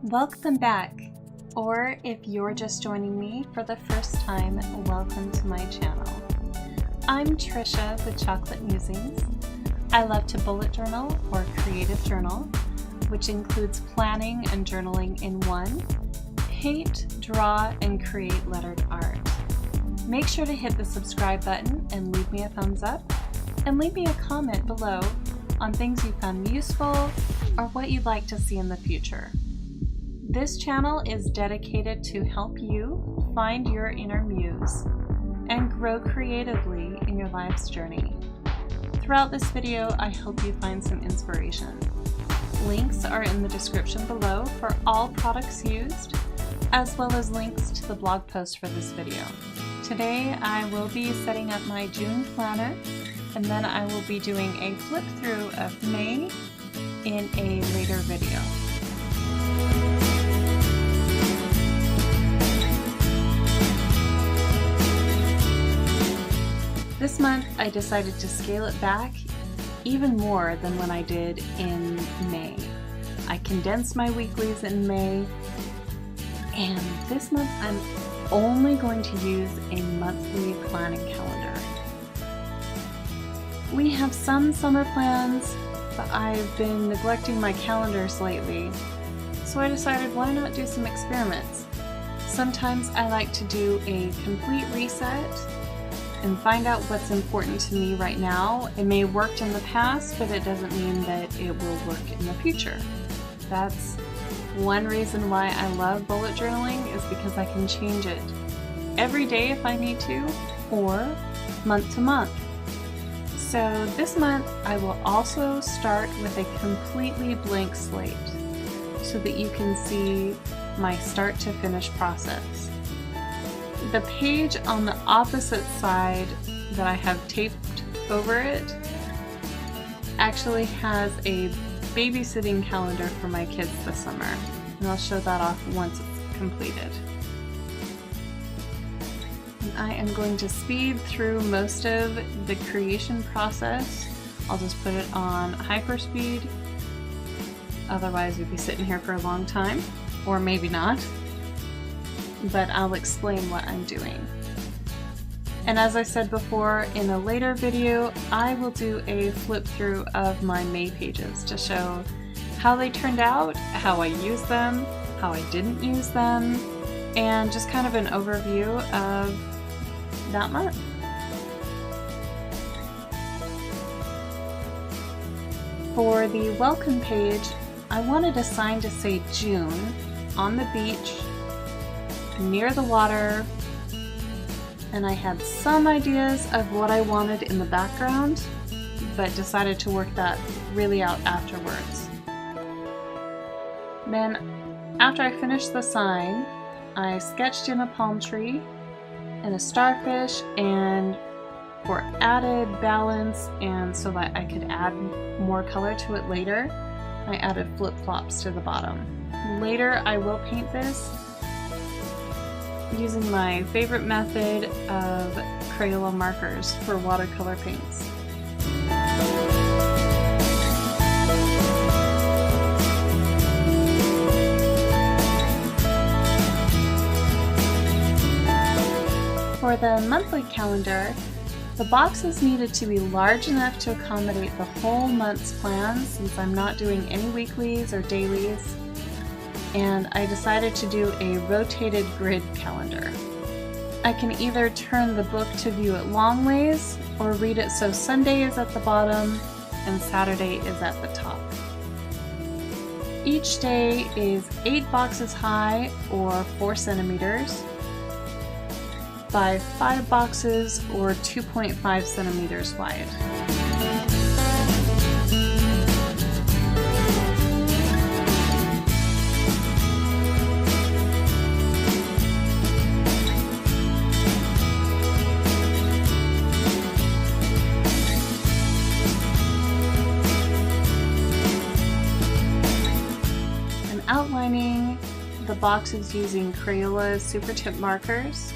Welcome back, or if you're just joining me for the first time, welcome to my channel. I'm Trisha with Chocolate Musings. I love to bullet journal or creative journal, which includes planning and journaling in one, paint, draw, and create lettered art. Make sure to hit the subscribe button and leave me a thumbs up, and leave me a comment below on things you found useful or what you'd like to see in the future. This channel is dedicated to help you find your inner muse and grow creatively in your life's journey. Throughout this video, I hope you find some inspiration. Links are in the description below for all products used, as well as links to the blog post for this video. Today, I will be setting up my June planner, and then I will be doing a flip through of May in a later video. This month, I decided to scale it back even more than when I did in May. I condensed my weeklies in May, and this month I'm only going to use a monthly planning calendar. We have some summer plans, but I've been neglecting my calendars lately, so I decided why not do some experiments. Sometimes I like to do a complete reset and find out what's important to me right now. It may have worked in the past, but it doesn't mean that it will work in the future. That's one reason why I love bullet journaling, is because I can change it every day if I need to, or month to month. So this month I will also start with a completely blank slate so that you can see my start to finish process. The page on the opposite side that I have taped over it actually has a babysitting calendar for my kids this summer, and I'll show that off once it's completed. And I am going to speed through most of the creation process. I'll just put it on hyperspeed, otherwise we'd be sitting here for a long time, or maybe not. But I'll explain what I'm doing. And as I said before, in a later video, I will do a flip through of my May pages to show how they turned out, how I used them, how I didn't use them, and just kind of an overview of that month. For the welcome page, I wanted a sign to say June on the beach, near the water, and I had some ideas of what I wanted in the background, but decided to work that really out afterwards. Then, after I finished the sign, I sketched in a palm tree and a starfish, and for added balance and so that I could add more color to it later, I added flip-flops to the bottom. Later I will paint this using my favorite method of Crayola markers for watercolor paints. For the monthly calendar, the boxes needed to be large enough to accommodate the whole month's plans, since I'm not doing any weeklies or dailies, and I decided to do a rotated grid calendar. I can either turn the book to view it long ways, or read it so Sunday is at the bottom and Saturday is at the top. Each day is 8 boxes high, or 4 centimeters, by 5 boxes, or 2.5 centimeters wide. Outlining the boxes using Crayola supertip markers.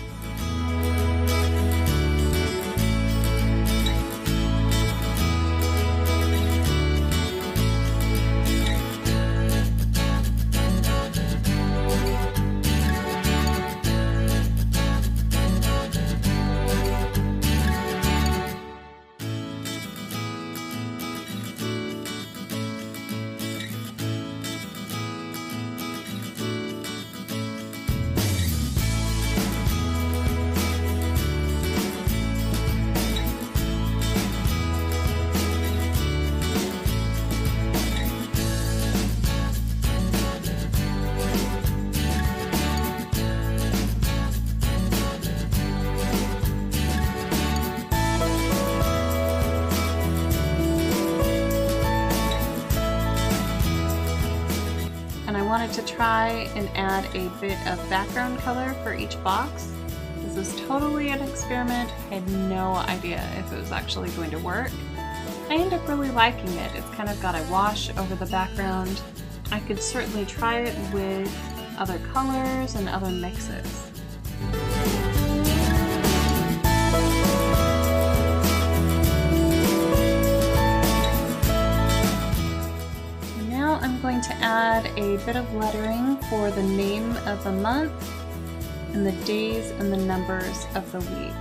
wanted to try and add a bit of background color for each box. This is totally an experiment. I had no idea if it was actually going to work. I ended up really liking it. It's kind of got a wash over the background. I could certainly try it with other colors and other mixes. Now I'm going to add a bit of lettering for the name of the month and the days and the numbers of the week.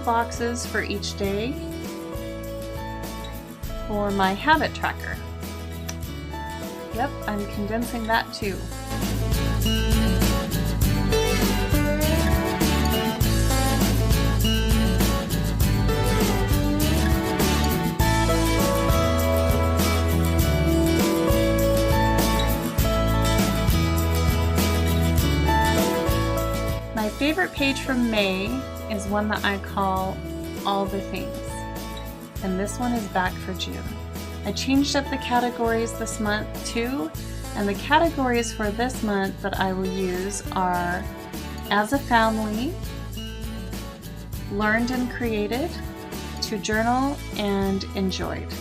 Boxes for each day for my habit tracker. Yep, I'm condensing that too. My favorite page from May is one that I call All the Things, and this one is back for June. I changed up the categories this month too, and the categories for this month that I will use are As a Family, Learned and Created, To Journal, and Enjoyed.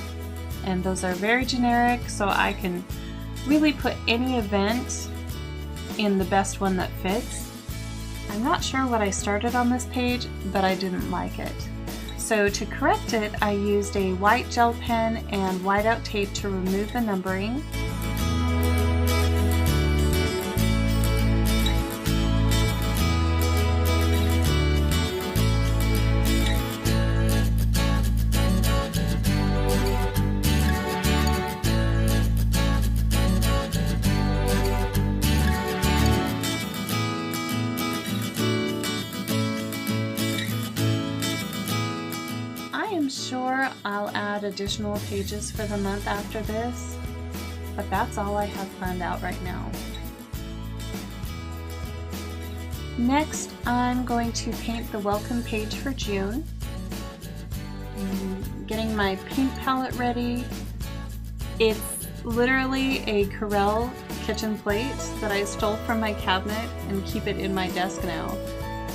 And those are very generic, so I can really put any event in the best one that fits. I'm not sure what I started on this page, but I didn't like it. So to correct it, I used a white gel pen and whiteout tape to remove the numbering. I'm sure I'll add additional pages for the month after this, but that's all I have planned out right now. Next, I'm going to paint the welcome page for June. I'm getting my paint palette ready. It's literally a Crayola kitchen plate that I stole from my cabinet and keep it in my desk now.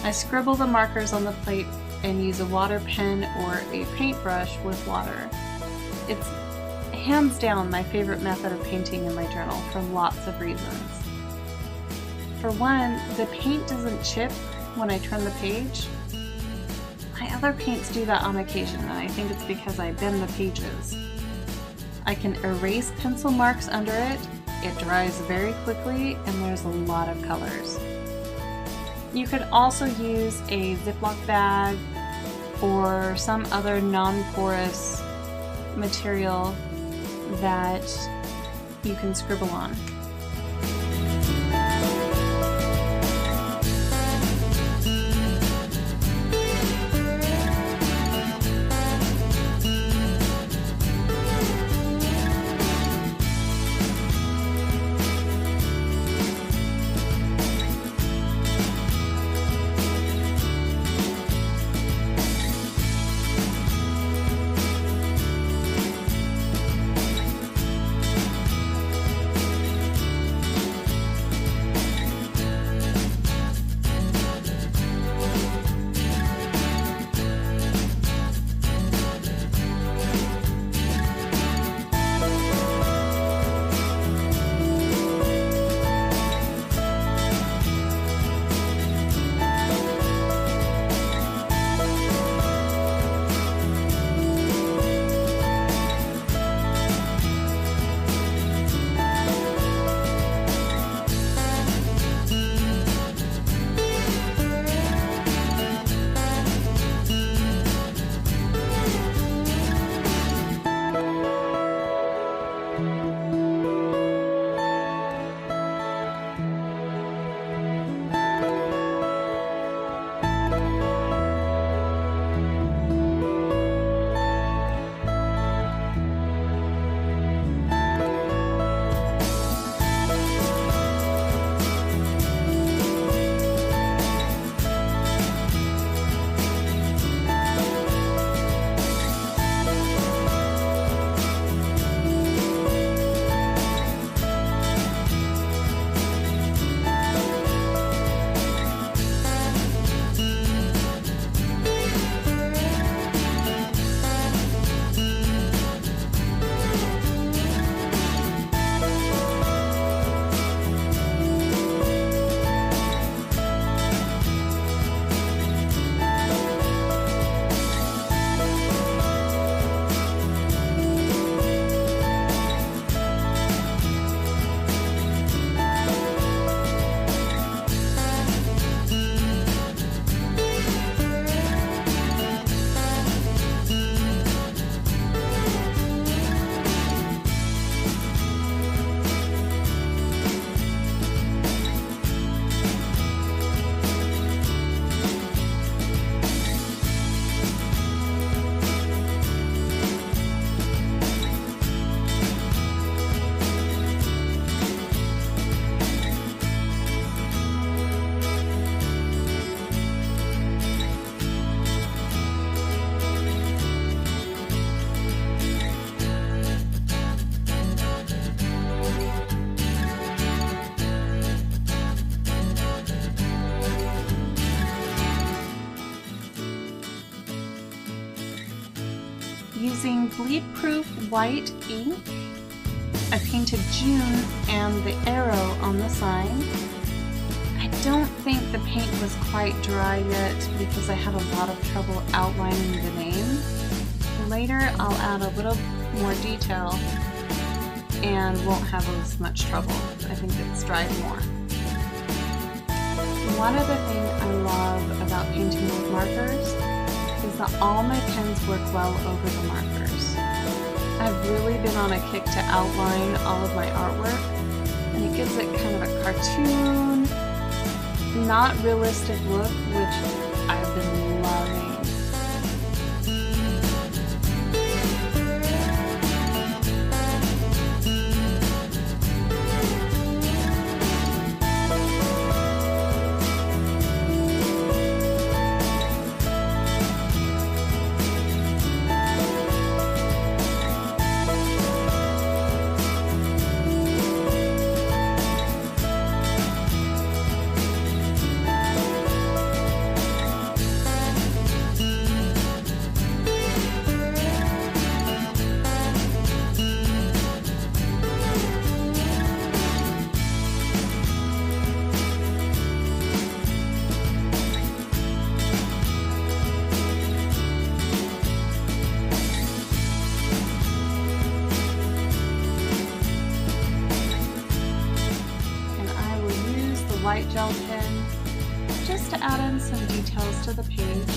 I scribble the markers on the plate and use a water pen or a paintbrush with water. It's hands down my favorite method of painting in my journal for lots of reasons. For one, the paint doesn't chip when I turn the page. My other paints do that on occasion, and I think it's because I bend the pages. I can erase pencil marks under it. It dries very quickly, and there's a lot of colors. You could also use a Ziploc bag or some other non-porous material that you can scribble on. Using bleed-proof white ink, I painted June and the arrow on the sign. I don't think the paint was quite dry yet because I had a lot of trouble outlining the name. Later I'll add a little more detail and won't have as much trouble. I think it's dried more. One other thing I love about painting with markers is that all my pens work well over the markers. I've really been on a kick to outline all of my artwork, and it gives it kind of a cartoon, not realistic look, which I've been loving. White gel pen just to add in some details to the page.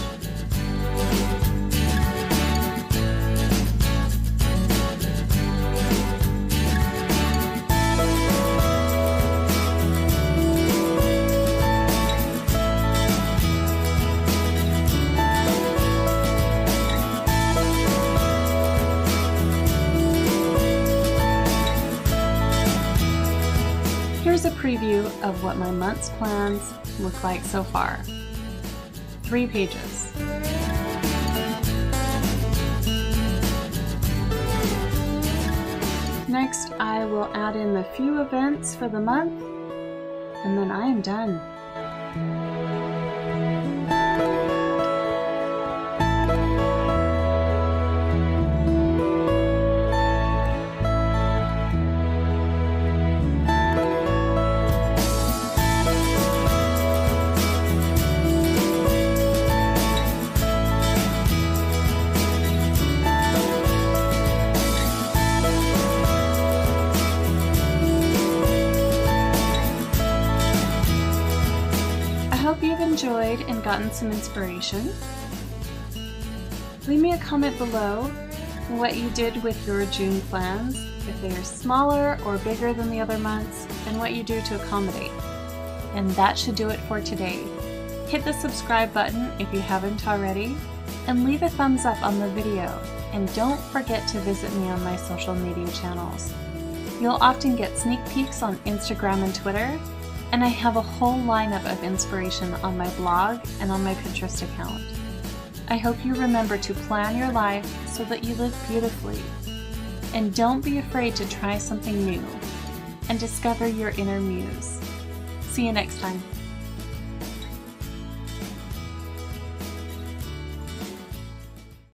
Here's a preview of what my month's plans look like so far. 3 pages. Next, I will add in the few events for the month, and then I am done. I hope you've enjoyed and gotten some inspiration. Leave me a comment below what you did with your June plans, if they are smaller or bigger than the other months, and what you do to accommodate. And that should do it for today. Hit the subscribe button if you haven't already, and leave a thumbs up on the video. And don't forget to visit me on my social media channels. You'll often get sneak peeks on Instagram and Twitter, and I have a whole lineup of inspiration on my blog and on my Pinterest account. I hope you remember to plan your life so that you live beautifully. And don't be afraid to try something new and discover your inner muse. See you next time.